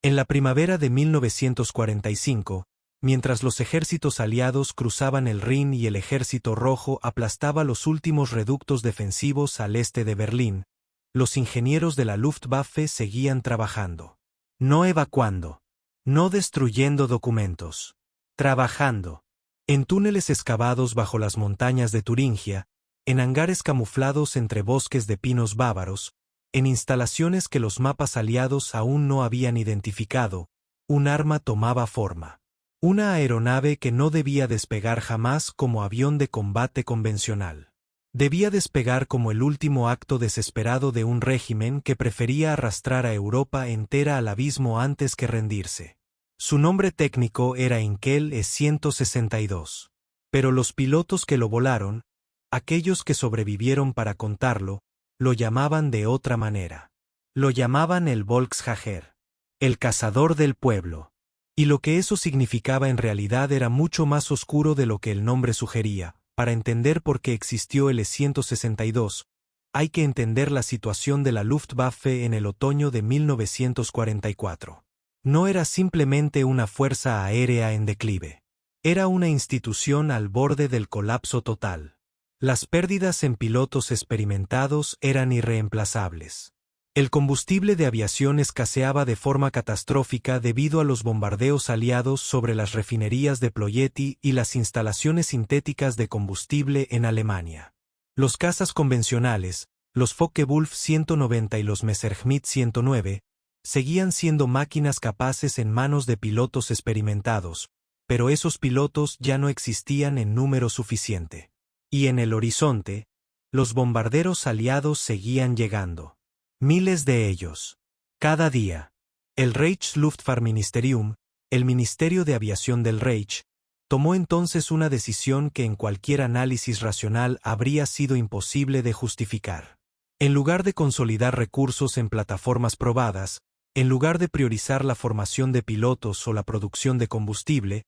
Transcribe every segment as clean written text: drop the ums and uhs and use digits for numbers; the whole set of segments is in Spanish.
En la primavera de 1945, mientras los ejércitos aliados cruzaban el Rin y el Ejército Rojo aplastaba los últimos reductos defensivos al este de Berlín, los ingenieros de la Luftwaffe seguían trabajando. No evacuando. No destruyendo documentos. Trabajando. En túneles excavados bajo las montañas de Turingia, en hangares camuflados entre bosques de pinos bávaros, en instalaciones que los mapas aliados aún no habían identificado, un arma tomaba forma. Una aeronave que no debía despegar jamás como avión de combate convencional. Debía despegar como el último acto desesperado de un régimen que prefería arrastrar a Europa entera al abismo antes que rendirse. Su nombre técnico era Inkel E-162. Pero los pilotos que lo volaron, aquellos que sobrevivieron para contarlo, lo llamaban de otra manera. Lo llamaban el Volksjäger, el cazador del pueblo. Y lo que eso significaba en realidad era mucho más oscuro de lo que el nombre sugería. Para entender por qué existió el E-162, hay que entender la situación de la Luftwaffe en el otoño de 1944. No era simplemente una fuerza aérea en declive. Era una institución al borde del colapso total. Las pérdidas en pilotos experimentados eran irreemplazables. El combustible de aviación escaseaba de forma catastrófica debido a los bombardeos aliados sobre las refinerías de Ploiești y las instalaciones sintéticas de combustible en Alemania. Los cazas convencionales, los Focke-Wulf 190 y los Messerschmitt 109, seguían siendo máquinas capaces en manos de pilotos experimentados, pero esos pilotos ya no existían en número suficiente. Y en el horizonte, los bombarderos aliados seguían llegando. Miles de ellos. Cada día. El Reichsluftfahrtministerium, el Ministerio de Aviación del Reich, tomó entonces una decisión que en cualquier análisis racional habría sido imposible de justificar. En lugar de consolidar recursos en plataformas probadas, en lugar de priorizar la formación de pilotos o la producción de combustible,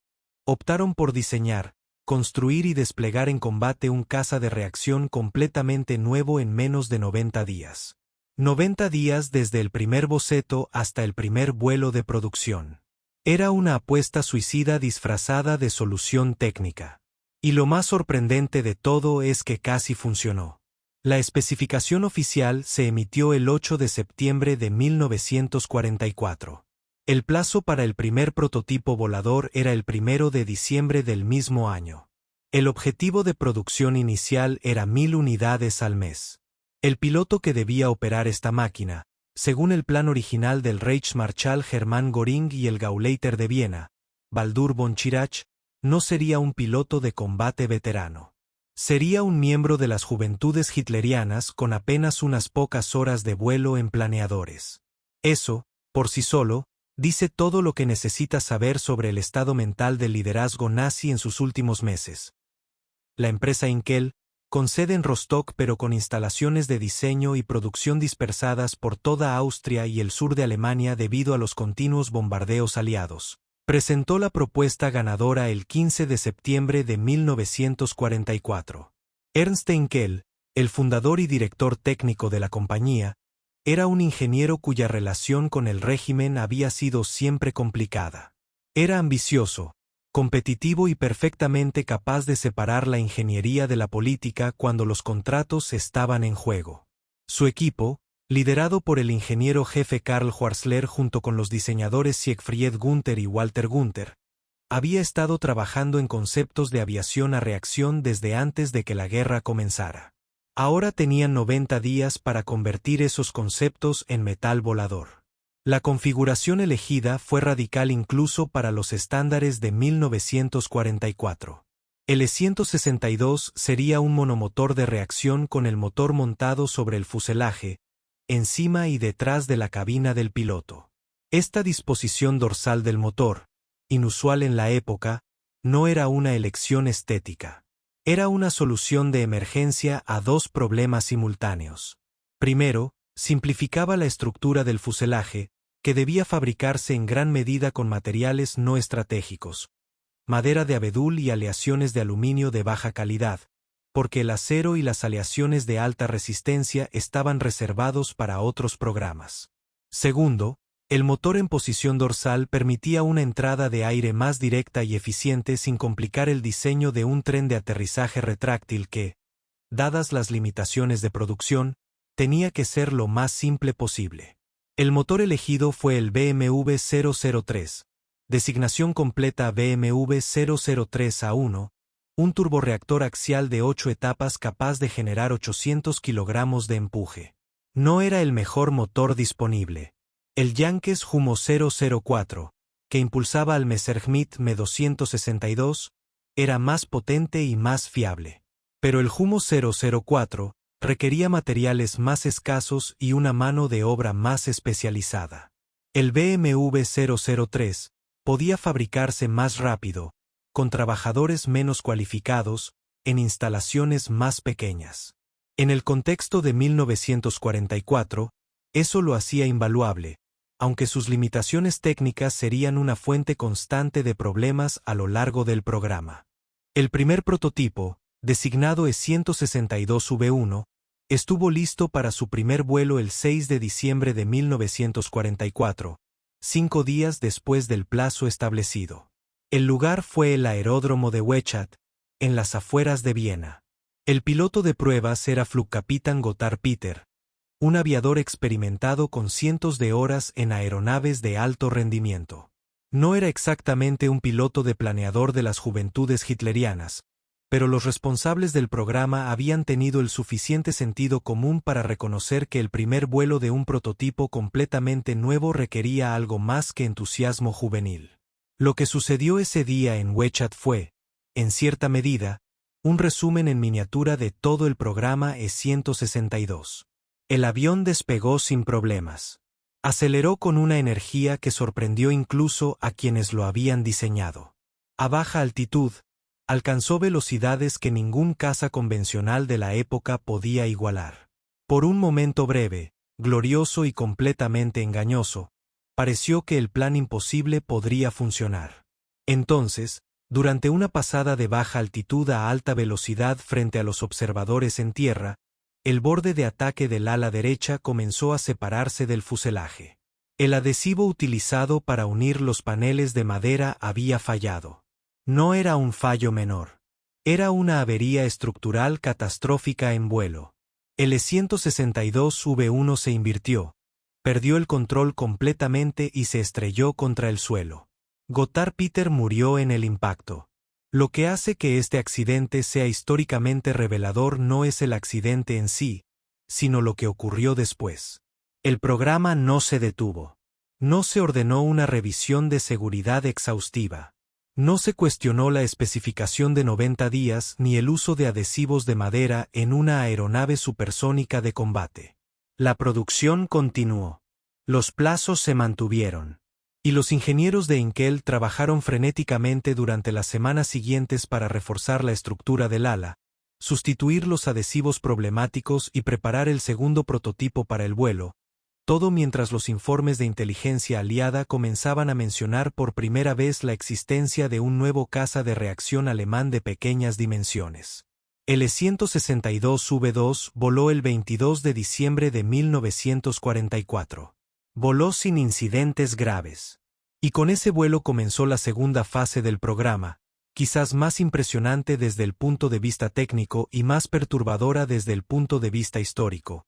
optaron por diseñar, construir y desplegar en combate un caza de reacción completamente nuevo en menos de 90 días. 90 días desde el primer boceto hasta el primer vuelo de producción. Era una apuesta suicida disfrazada de solución técnica. Y lo más sorprendente de todo es que casi funcionó. La especificación oficial se emitió el 8 de septiembre de 1944. El plazo para el primer prototipo volador era el 1 de diciembre del mismo año. El objetivo de producción inicial era 1000 unidades al mes. El piloto que debía operar esta máquina, según el plan original del Reichsmarschall Hermann Göring y el Gauleiter de Viena, Baldur von Schirach, no sería un piloto de combate veterano. Sería un miembro de las juventudes hitlerianas con apenas unas pocas horas de vuelo en planeadores. Eso, por sí solo, dice todo lo que necesitas saber sobre el estado mental del liderazgo nazi en sus últimos meses. La empresa Inkel, con sede en Rostock pero con instalaciones de diseño y producción dispersadas por toda Austria y el sur de Alemania debido a los continuos bombardeos aliados, presentó la propuesta ganadora el 15 de septiembre de 1944. Ernst Inkel, el fundador y director técnico de la compañía, era un ingeniero cuya relación con el régimen había sido siempre complicada. Era ambicioso, competitivo y perfectamente capaz de separar la ingeniería de la política cuando los contratos estaban en juego. Su equipo, liderado por el ingeniero jefe Karl Schwarzler junto con los diseñadores Siegfried Gunther y Walter Gunther, había estado trabajando en conceptos de aviación a reacción desde antes de que la guerra comenzara. Ahora tenían 90 días para convertir esos conceptos en metal volador. La configuración elegida fue radical incluso para los estándares de 1944. El E-162 sería un monomotor de reacción con el motor montado sobre el fuselaje, encima y detrás de la cabina del piloto. Esta disposición dorsal del motor, inusual en la época, no era una elección estética. Era una solución de emergencia a dos problemas simultáneos. Primero, simplificaba la estructura del fuselaje, que debía fabricarse en gran medida con materiales no estratégicos, madera de abedul y aleaciones de aluminio de baja calidad, porque el acero y las aleaciones de alta resistencia estaban reservados para otros programas. Segundo, El motor en posición dorsal permitía una entrada de aire más directa y eficiente sin complicar el diseño de un tren de aterrizaje retráctil que, dadas las limitaciones de producción, tenía que ser lo más simple posible. El motor elegido fue el BMW 003, designación completa BMW 003A1, un turborreactor axial de 8 etapas capaz de generar 800 kilogramos de empuje. No era el mejor motor disponible. El Yankees Humo 004, que impulsaba al Messerschmitt Me-262, era más potente y más fiable. Pero el Humo 004 requería materiales más escasos y una mano de obra más especializada. El BMW 003 podía fabricarse más rápido, con trabajadores menos cualificados, en instalaciones más pequeñas. En el contexto de 1944, eso lo hacía invaluable, aunque sus limitaciones técnicas serían una fuente constante de problemas a lo largo del programa. El primer prototipo, designado E-162V1, estuvo listo para su primer vuelo el 6 de diciembre de 1944, 5 días después del plazo establecido. El lugar fue el aeródromo de Wechert, en las afueras de Viena. El piloto de pruebas era Flugkapitän Gotthard Peter, un aviador experimentado con cientos de horas en aeronaves de alto rendimiento. No era exactamente un piloto de planeador de las juventudes hitlerianas, pero los responsables del programa habían tenido el suficiente sentido común para reconocer que el primer vuelo de un prototipo completamente nuevo requería algo más que entusiasmo juvenil. Lo que sucedió ese día en Wechert fue, en cierta medida, un resumen en miniatura de todo el programa E-162. El avión despegó sin problemas. Aceleró con una energía que sorprendió incluso a quienes lo habían diseñado. A baja altitud, alcanzó velocidades que ningún caza convencional de la época podía igualar. Por un momento breve, glorioso y completamente engañoso, pareció que el plan imposible podría funcionar. Entonces, durante una pasada de baja altitud a alta velocidad frente a los observadores en tierra, el borde de ataque del ala derecha comenzó a separarse del fuselaje. El adhesivo utilizado para unir los paneles de madera había fallado. No era un fallo menor. Era una avería estructural catastrófica en vuelo. El E-162V1 se invirtió, perdió el control completamente y se estrelló contra el suelo. Gotthard Peter murió en el impacto. Lo que hace que este accidente sea históricamente revelador no es el accidente en sí, sino lo que ocurrió después. El programa no se detuvo. No se ordenó una revisión de seguridad exhaustiva. No se cuestionó la especificación de 90 días ni el uso de adhesivos de madera en una aeronave supersónica de combate. La producción continuó. Los plazos se mantuvieron. Y los ingenieros de Inkel trabajaron frenéticamente durante las semanas siguientes para reforzar la estructura del ala, sustituir los adhesivos problemáticos y preparar el segundo prototipo para el vuelo, todo mientras los informes de inteligencia aliada comenzaban a mencionar por primera vez la existencia de un nuevo caza de reacción alemán de pequeñas dimensiones. El E-162V2 voló el 22 de diciembre de 1944. Voló sin incidentes graves. Y con ese vuelo comenzó la segunda fase del programa, quizás más impresionante desde el punto de vista técnico y más perturbadora desde el punto de vista histórico.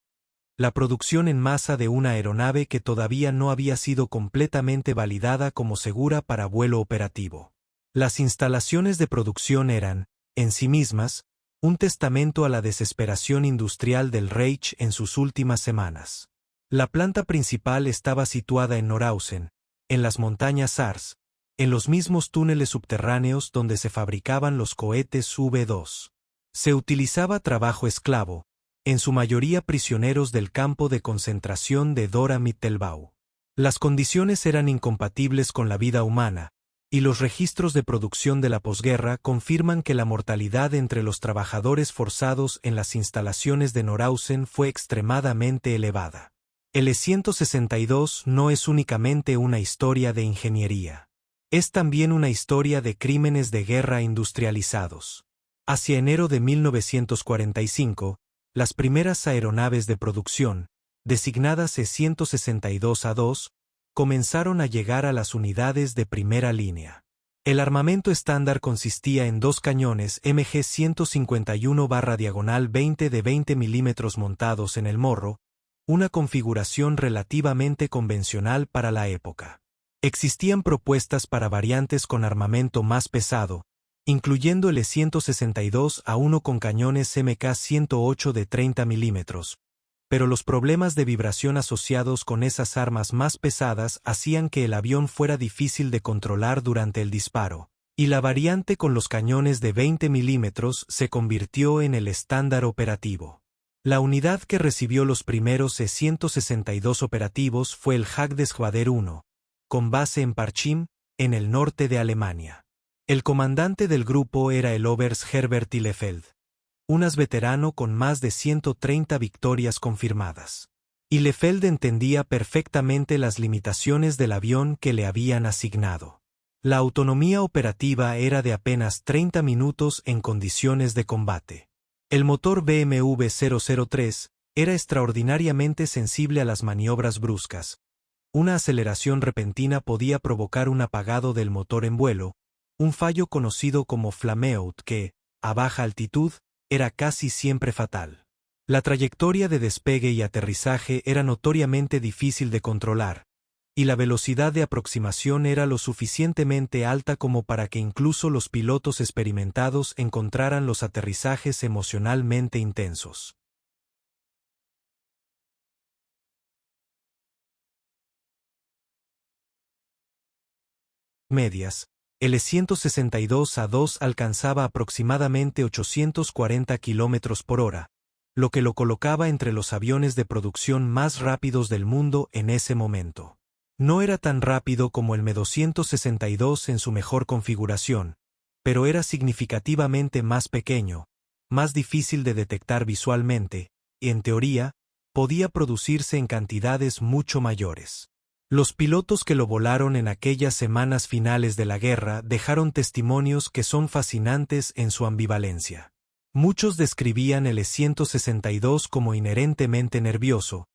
La producción en masa de una aeronave que todavía no había sido completamente validada como segura para vuelo operativo. Las instalaciones de producción eran, en sí mismas, un testamento a la desesperación industrial del Reich en sus últimas semanas. La planta principal estaba situada en Norhausen, en las montañas Sars, en los mismos túneles subterráneos donde se fabricaban los cohetes V2. Se utilizaba trabajo esclavo, en su mayoría prisioneros del campo de concentración de Dora Mittelbau. Las condiciones eran incompatibles con la vida humana, y los registros de producción de la posguerra confirman que la mortalidad entre los trabajadores forzados en las instalaciones de Norhausen fue extremadamente elevada. El E-162 no es únicamente una historia de ingeniería. Es también una historia de crímenes de guerra industrializados. Hacia enero de 1945, las primeras aeronaves de producción, designadas E-162A2, comenzaron a llegar a las unidades de primera línea. El armamento estándar consistía en 2 cañones MG-151/20 de 20 milímetros montados en el morro, una configuración relativamente convencional para la época. Existían propuestas para variantes con armamento más pesado, incluyendo el E-162A1 con cañones MK-108 de 30 milímetros, pero los problemas de vibración asociados con esas armas más pesadas hacían que el avión fuera difícil de controlar durante el disparo, y la variante con los cañones de 20 milímetros se convirtió en el estándar operativo. La unidad que recibió los primeros E-162 operativos fue el Jagdgeschwader 1, con base en Parchim, en el norte de Alemania. El comandante del grupo era el Oberst Herbert Ihlefeld, un veterano con más de 130 victorias confirmadas. Ihlefeld entendía perfectamente las limitaciones del avión que le habían asignado. La autonomía operativa era de apenas 30 minutos en condiciones de combate. El motor BMW 003 era extraordinariamente sensible a las maniobras bruscas. Una aceleración repentina podía provocar un apagado del motor en vuelo, un fallo conocido como flameout que, a baja altitud, era casi siempre fatal. La trayectoria de despegue y aterrizaje era notoriamente difícil de controlar, y la velocidad de aproximación era lo suficientemente alta como para que incluso los pilotos experimentados encontraran los aterrizajes emocionalmente intensos. Medias. El E-162A2 alcanzaba aproximadamente 840 km por hora, lo que lo colocaba entre los aviones de producción más rápidos del mundo en ese momento. No era tan rápido como el Me-262 en su mejor configuración, pero era significativamente más pequeño, más difícil de detectar visualmente, y en teoría, podía producirse en cantidades mucho mayores. Los pilotos que lo volaron en aquellas semanas finales de la guerra dejaron testimonios que son fascinantes en su ambivalencia. Muchos describían el E-162 como inherentemente nervioso,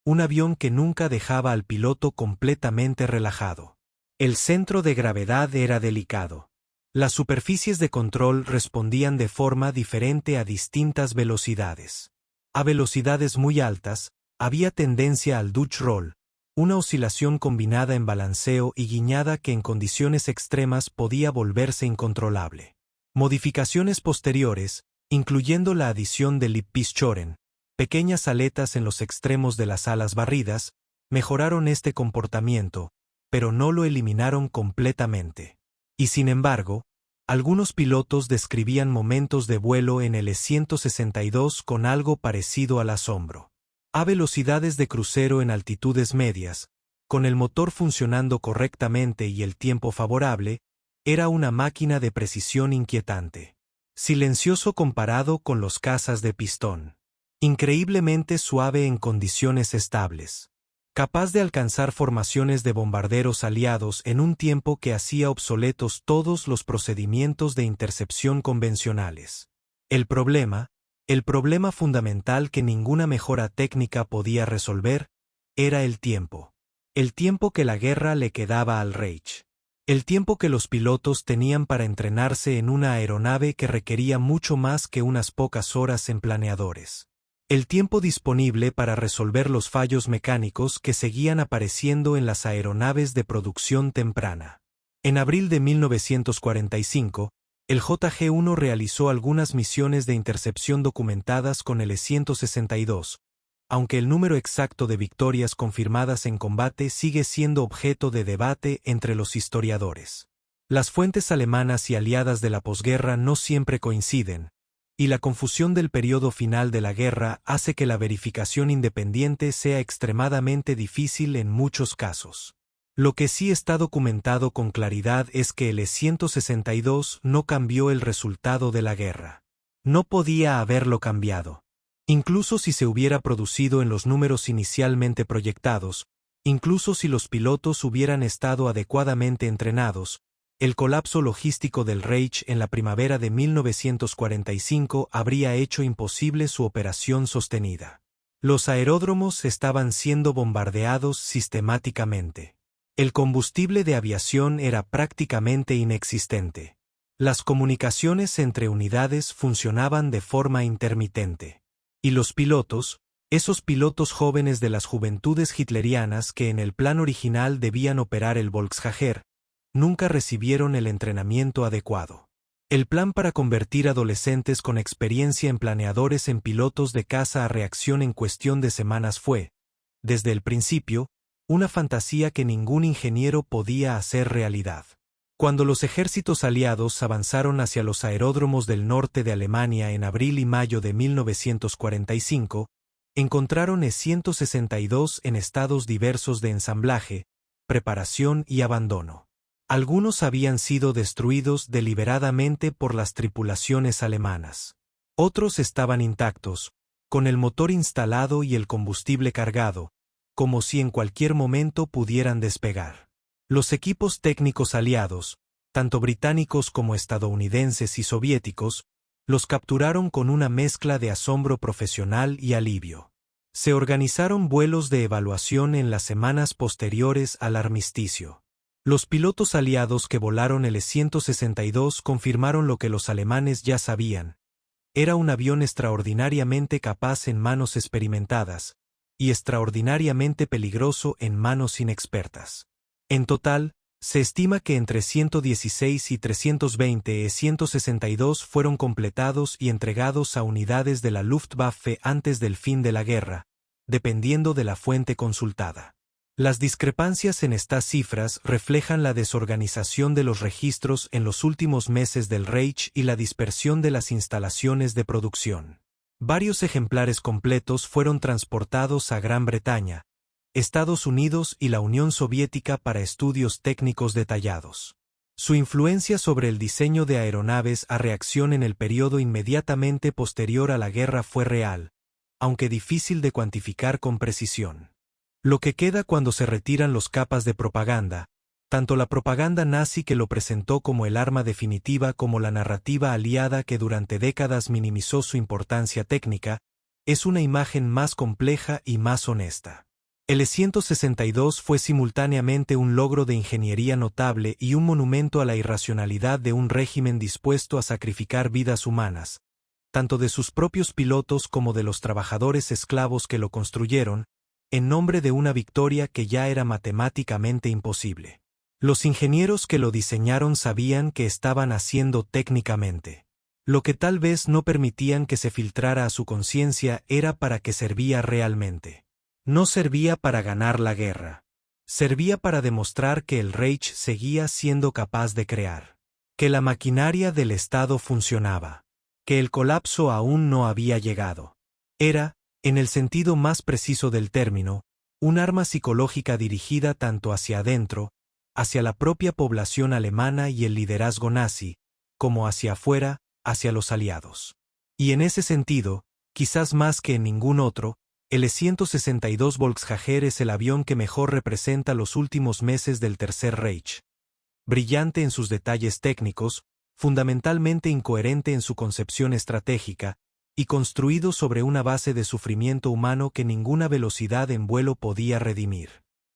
un avión que nunca dejaba al piloto completamente relajado. El centro de gravedad era delicado. Las superficies de control respondían de forma diferente a distintas velocidades. A velocidades muy altas, había tendencia al Dutch roll, una oscilación combinada en balanceo y guiñada que en condiciones extremas podía volverse incontrolable. Modificaciones posteriores, incluyendo la adición de Liebpischören, pequeñas aletas en los extremos de las alas barridas, mejoraron este comportamiento, pero no lo eliminaron completamente. Y sin embargo, algunos pilotos describían momentos de vuelo en el E-162 con algo parecido al asombro. A velocidades de crucero en altitudes medias, con el motor funcionando correctamente y el tiempo favorable, era una máquina de precisión inquietante. Silencioso comparado con los cazas de pistón. Increíblemente suave en condiciones estables. Capaz de alcanzar formaciones de bombarderos aliados en un tiempo que hacía obsoletos todos los procedimientos de intercepción convencionales. El problema fundamental que ninguna mejora técnica podía resolver, era el tiempo. El tiempo que la guerra le quedaba al Reich. El tiempo que los pilotos tenían para entrenarse en una aeronave que requería mucho más que unas pocas horas en planeadores. El tiempo disponible para resolver los fallos mecánicos que seguían apareciendo en las aeronaves de producción temprana. En abril de 1945, el JG-1 realizó algunas misiones de intercepción documentadas con el E-162, aunque el número exacto de victorias confirmadas en combate sigue siendo objeto de debate entre los historiadores. Las fuentes alemanas y aliadas de la posguerra no siempre coinciden, y la confusión del periodo final de la guerra hace que la verificación independiente sea extremadamente difícil en muchos casos. Lo que sí está documentado con claridad es que el E-162 no cambió el resultado de la guerra. No podía haberlo cambiado. Incluso si se hubiera producido en los números inicialmente proyectados, incluso si los pilotos hubieran estado adecuadamente entrenados, el colapso logístico del Reich en la primavera de 1945 habría hecho imposible su operación sostenida. Los aeródromos estaban siendo bombardeados sistemáticamente. El combustible de aviación era prácticamente inexistente. Las comunicaciones entre unidades funcionaban de forma intermitente. Y los pilotos, esos pilotos jóvenes de las juventudes hitlerianas que en el plan original debían operar el Volkshager, nunca recibieron el entrenamiento adecuado. El plan para convertir adolescentes con experiencia en planeadores en pilotos de caza a reacción en cuestión de semanas fue, desde el principio, una fantasía que ningún ingeniero podía hacer realidad. Cuando los ejércitos aliados avanzaron hacia los aeródromos del norte de Alemania en abril y mayo de 1945, encontraron E-162 en estados diversos de ensamblaje, preparación y abandono. Algunos habían sido destruidos deliberadamente por las tripulaciones alemanas. Otros estaban intactos, con el motor instalado y el combustible cargado, como si en cualquier momento pudieran despegar. Los equipos técnicos aliados, tanto británicos como estadounidenses y soviéticos, los capturaron con una mezcla de asombro profesional y alivio. Se organizaron vuelos de evaluación en las semanas posteriores al armisticio. Los pilotos aliados que volaron el E-162 confirmaron lo que los alemanes ya sabían. Era un avión extraordinariamente capaz en manos experimentadas, y extraordinariamente peligroso en manos inexpertas. En total, se estima que entre 116 y 320 E-162 fueron completados y entregados a unidades de la Luftwaffe antes del fin de la guerra, dependiendo de la fuente consultada. Las discrepancias en estas cifras reflejan la desorganización de los registros en los últimos meses del Reich y la dispersión de las instalaciones de producción. Varios ejemplares completos fueron transportados a Gran Bretaña, Estados Unidos y la Unión Soviética para estudios técnicos detallados. Su influencia sobre el diseño de aeronaves a reacción en el periodo inmediatamente posterior a la guerra fue real, aunque difícil de cuantificar con precisión. Lo que queda cuando se retiran los capas de propaganda, tanto la propaganda nazi que lo presentó como el arma definitiva como la narrativa aliada que durante décadas minimizó su importancia técnica, es una imagen más compleja y más honesta. El E-162 fue simultáneamente un logro de ingeniería notable y un monumento a la irracionalidad de un régimen dispuesto a sacrificar vidas humanas, tanto de sus propios pilotos como de los trabajadores esclavos que lo construyeron, en nombre de una victoria que ya era matemáticamente imposible. Los ingenieros que lo diseñaron sabían que estaban haciendo técnicamente. Lo que tal vez no permitían que se filtrara a su conciencia era para qué servía realmente. No servía para ganar la guerra. Servía para demostrar que el Reich seguía siendo capaz de crear. Que la maquinaria del Estado funcionaba. Que el colapso aún no había llegado. Era, en el sentido más preciso del término, un arma psicológica dirigida tanto hacia adentro, hacia la propia población alemana y el liderazgo nazi, como hacia afuera, hacia los aliados. Y en ese sentido, quizás más que en ningún otro, el E-162 Volkshager es el avión que mejor representa los últimos meses del Tercer Reich. Brillante en sus detalles técnicos, fundamentalmente incoherente en su concepción estratégica, y construido sobre una base de sufrimiento humano que ninguna velocidad en vuelo podía redimir.